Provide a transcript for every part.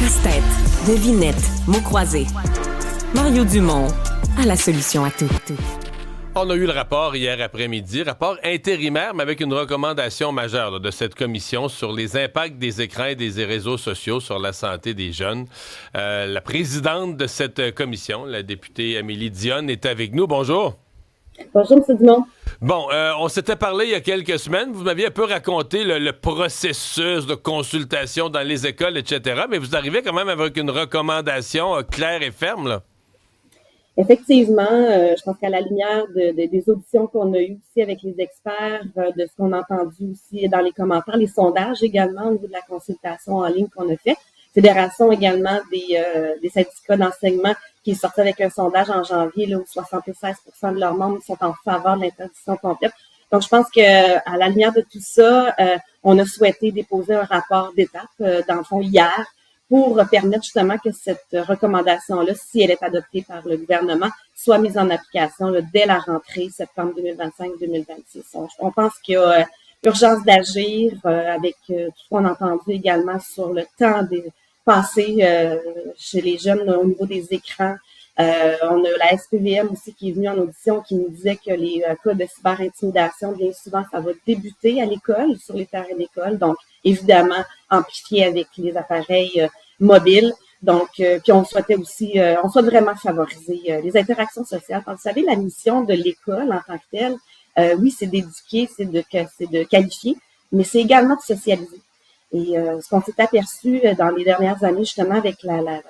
Casse-tête, devinette, mots croisés. Mario Dumont a la solution à tout. On a eu le rapport hier après-midi, rapport intérimaire, mais avec une recommandation majeure de cette commission sur les impacts des écrans et des réseaux sociaux sur la santé des jeunes. La présidente de cette commission, la députée Amélie Dionne, est avec nous. Bonjour. Bonjour, M. Dumont. Bon, on s'était parlé il y a quelques semaines. Vous m'aviez un peu raconté le processus de consultation dans les écoles, etc., mais vous arrivez quand même avec une recommandation claire et ferme, là. Effectivement, je pense qu'à la lumière des auditions qu'on a eues aussi avec les experts, de ce qu'on a entendu aussi dans les commentaires, les sondages également au niveau de la consultation en ligne qu'on a fait, Fédération également des syndicats d'enseignement qui est sorti avec un sondage en janvier là, où 76% de leurs membres sont en faveur de l'interdiction complète. Donc, je pense que à la lumière de tout ça, on a souhaité déposer un rapport d'étape, dans le fond, hier, pour permettre justement que cette recommandation-là, si elle est adoptée par le gouvernement, soit mise en application là, dès la rentrée septembre 2025-2026. On pense qu'il y a urgence d'agir avec tout ce qu'on a entendu également sur le temps passé chez les jeunes au niveau des écrans. On a la SPVM aussi qui est venue en audition qui nous disait que les cas de cyber-intimidation, bien souvent, ça va débuter à l'école, sur les terrains d'école. Donc, évidemment, amplifié avec les appareils mobiles. Donc, puis on souhaitait aussi, on souhaite vraiment favoriser les interactions sociales. Vous savez, la mission de l'école en tant que telle, oui, c'est d'éduquer, c'est de qualifier, mais c'est également de socialiser. Et ce qu'on s'est aperçu dans les dernières années, justement, avec la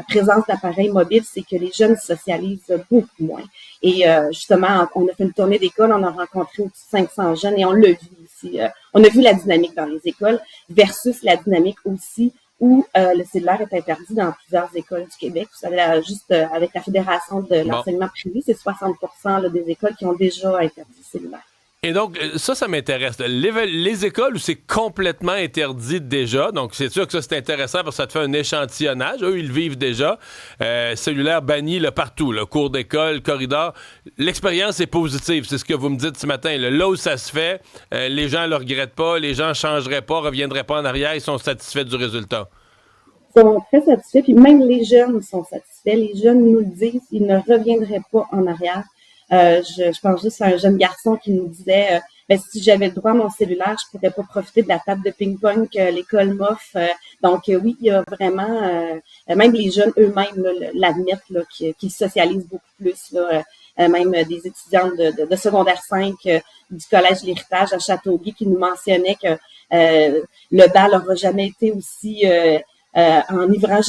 présence d'appareils mobiles, c'est que les jeunes socialisent beaucoup moins. Et justement, on a fait une tournée d'école, on a rencontré au-dessus de 500 jeunes et on l'a vu ici. On a vu la dynamique dans les écoles versus la dynamique aussi où le cellulaire est interdit dans plusieurs écoles du Québec. Vous savez, juste avec la Fédération de l'enseignement privé, c'est 60% là, des écoles qui ont déjà interdit le cellulaire. Et donc, ça m'intéresse. Les écoles où c'est complètement interdit déjà, donc c'est sûr que ça, c'est intéressant parce que ça te fait un échantillonnage. Eux, ils vivent déjà. Cellulaire banni là, partout, là, cours d'école, corridor. L'expérience est positive, c'est ce que vous me dites ce matin. Là où ça se fait, les gens ne le regrettent pas, les gens ne changeraient pas, ne reviendraient pas en arrière, ils sont satisfaits du résultat. Ils sont très satisfaits, puis même les jeunes sont satisfaits. Les jeunes nous le disent, ils ne reviendraient pas en arrière. Je pense juste à un jeune garçon qui nous disait si j'avais le droit à mon cellulaire, je pourrais pas profiter de la table de ping-pong que l'école m'offre. Donc oui, il y a vraiment même les jeunes eux-mêmes là, l'admettent là, qu'ils socialisent beaucoup plus. Là, même des étudiantes de secondaire 5 du collège L'Héritage à Châteauguay qui nous mentionnaient que le bal n'aura jamais été aussi enivrant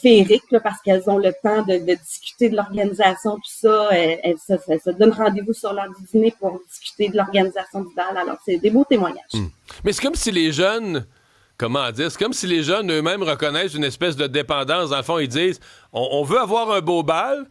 féerique là, parce qu'elles ont le temps de discuter de l'organisation, tout ça. Elles se donnent rendez-vous sur l'heure du dîner pour discuter de l'organisation du bal. Alors, c'est des beaux témoignages. Mais c'est comme si les jeunes, comment dire, c'est comme si les jeunes eux-mêmes reconnaissent une espèce de dépendance. Dans le fond, ils disent, on veut avoir un beau bal.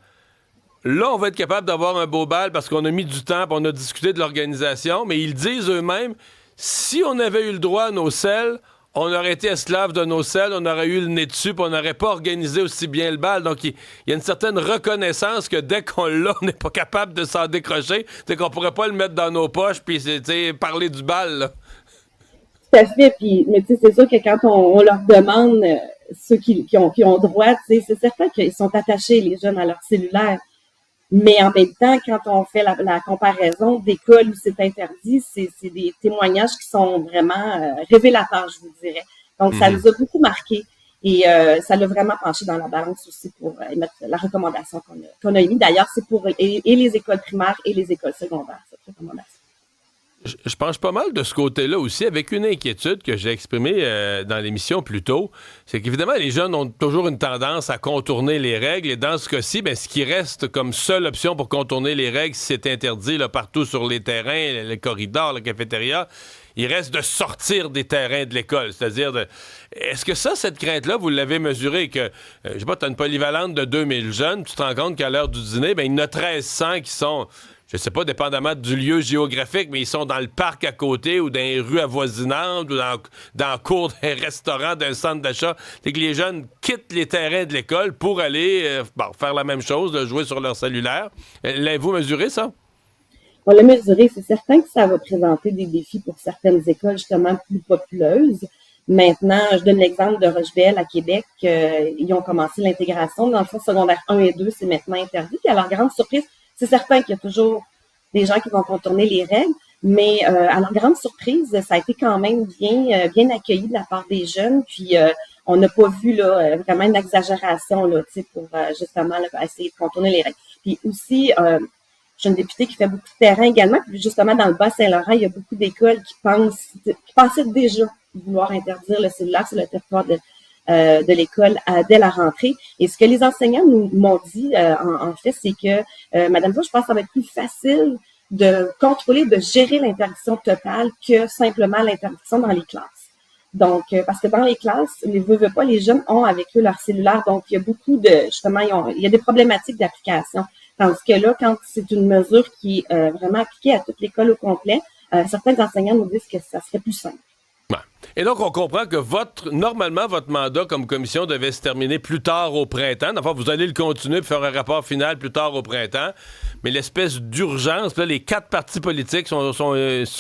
Là, on va être capable d'avoir un beau bal parce qu'on a mis du temps, puis on a discuté de l'organisation. Mais ils disent eux-mêmes, si on avait eu le droit à nos selles, on aurait été esclave de nos selles, on aurait eu le nez dessus, puis on n'aurait pas organisé aussi bien le bal. Donc, il y a une certaine reconnaissance que dès qu'on l'a, on n'est pas capable de s'en décrocher. C'est qu'on pourrait pas le mettre dans nos poches, puis parler du bal, là. Tout à fait. Puis, mais tu sais, c'est sûr que quand on leur demande, ceux qui ont droit, tu sais, c'est certain qu'ils sont attachés, les jeunes, à leur cellulaire. Mais en même temps, quand on fait la comparaison d'écoles où c'est interdit, c'est des témoignages qui sont vraiment révélateurs, je vous dirais. Donc, ça nous a beaucoup marqué et ça l'a vraiment penché dans la balance aussi pour émettre la recommandation qu'on a émise. D'ailleurs, c'est pour et les écoles primaires et les écoles secondaires, cette recommandation. Je penche pas mal de ce côté-là aussi, avec une inquiétude que j'ai exprimée dans l'émission plus tôt. C'est qu'évidemment, les jeunes ont toujours une tendance à contourner les règles. Et dans ce cas-ci, ce qui reste comme seule option pour contourner les règles, si c'est interdit là, partout sur les terrains, les corridors, la cafétéria, il reste de sortir des terrains de l'école. C'est-à-dire, est-ce que ça, cette crainte-là, vous l'avez mesuré que, je sais pas, tu as une polyvalente de 2000 jeunes, tu te rends compte qu'à l'heure du dîner, il y en a 1300 qui sont... Je sais pas, dépendamment du lieu géographique, mais ils sont dans le parc à côté ou dans les rues avoisinantes ou dans le cours d'un restaurant, d'un centre d'achat. C'est que les jeunes quittent les terrains de l'école pour aller faire la même chose, de jouer sur leur cellulaire. L'avez-vous mesuré, ça? On l'a mesuré. C'est certain que ça va présenter des défis pour certaines écoles, justement, plus populeuses. Maintenant, je donne l'exemple de Rochebelle à Québec. Ils ont commencé l'intégration. Dans le fond, secondaire 1 et 2, c'est maintenant interdit. Puis à leur grande surprise, c'est certain qu'il y a toujours des gens qui vont contourner les règles, mais à leur grande surprise, ça a été quand même bien accueilli de la part des jeunes. Puis on n'a pas vu là vraiment une exagération là, pour justement là, essayer de contourner les règles. Puis aussi, je suis une députée qui fait beaucoup de terrain également. Puis justement, dans le Bas-Saint-Laurent, il y a beaucoup d'écoles qui pensaient déjà vouloir interdire le cellulaire sur le territoire de l'école dès la rentrée. Et ce que les enseignants m'ont dit, en fait, c'est que, Madame Vaux, je pense que ça va être plus facile de contrôler, de gérer l'interdiction totale que simplement l'interdiction dans les classes. Donc, parce que dans les classes, les jeunes ont avec eux leur cellulaire. Donc, il y a beaucoup justement, il y a des problématiques d'application. Tandis que là, quand c'est une mesure qui est vraiment appliquée à toute l'école au complet, certains enseignants nous disent que ça serait plus simple. Ouais. Et donc, on comprend que normalement, votre mandat comme commission devait se terminer plus tard au printemps. Enfin, vous allez le continuer pour faire un rapport final plus tard au printemps. Mais l'espèce d'urgence, là, les 4 partis politiques sont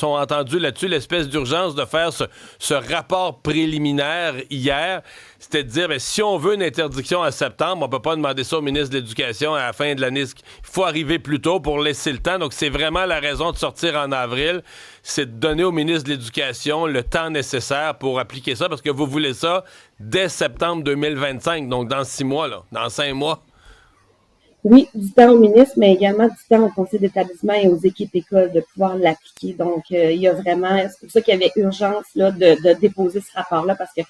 entendus là-dessus, l'espèce d'urgence de faire ce rapport préliminaire hier, c'était de dire, si on veut une interdiction en septembre, on peut pas demander ça au ministre de l'Éducation à la fin de l'année. Il faut arriver plus tôt pour laisser le temps. Donc, c'est vraiment la raison de sortir en avril, c'est de donner au ministre de l'Éducation le temps nécessaire pour appliquer ça, parce que vous voulez ça dès septembre 2025, donc dans 6 mois, là, dans 5 mois. Oui, du temps au ministre, mais également du temps au conseil d'établissement et aux équipes écoles de pouvoir l'appliquer. Donc, il y a vraiment, c'est pour ça qu'il y avait urgence là de déposer ce rapport-là, parce que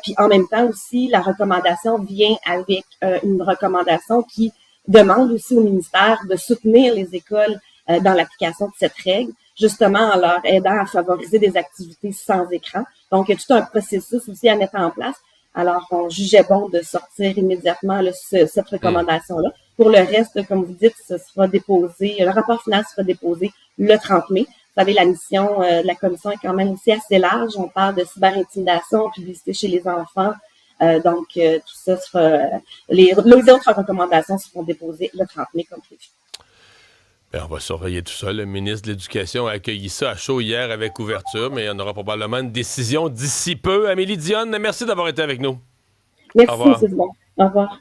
puis en même temps aussi, la recommandation vient avec une recommandation qui demande aussi au ministère de soutenir les écoles dans l'application de cette règle, justement en leur aidant à favoriser des activités sans écran. Donc, il y a tout un processus aussi à mettre en place. Alors, on jugeait bon de sortir immédiatement là, cette recommandation-là. Pour le reste, comme vous dites, ce sera déposé, le rapport final sera déposé le 30 mai. Vous savez, la mission de la commission est quand même aussi assez large. On parle de cyberintimidation, publicité chez les enfants. Donc, tout ça sera... Les autres recommandations seront déposées le 30 mai, comme prévu. Bien, on va surveiller tout ça. Le ministre de l'Éducation a accueilli ça à chaud hier avec ouverture, mais on aura probablement une décision d'ici peu. Amélie Dionne, merci d'avoir été avec nous. Merci, M. Dumont. Au revoir.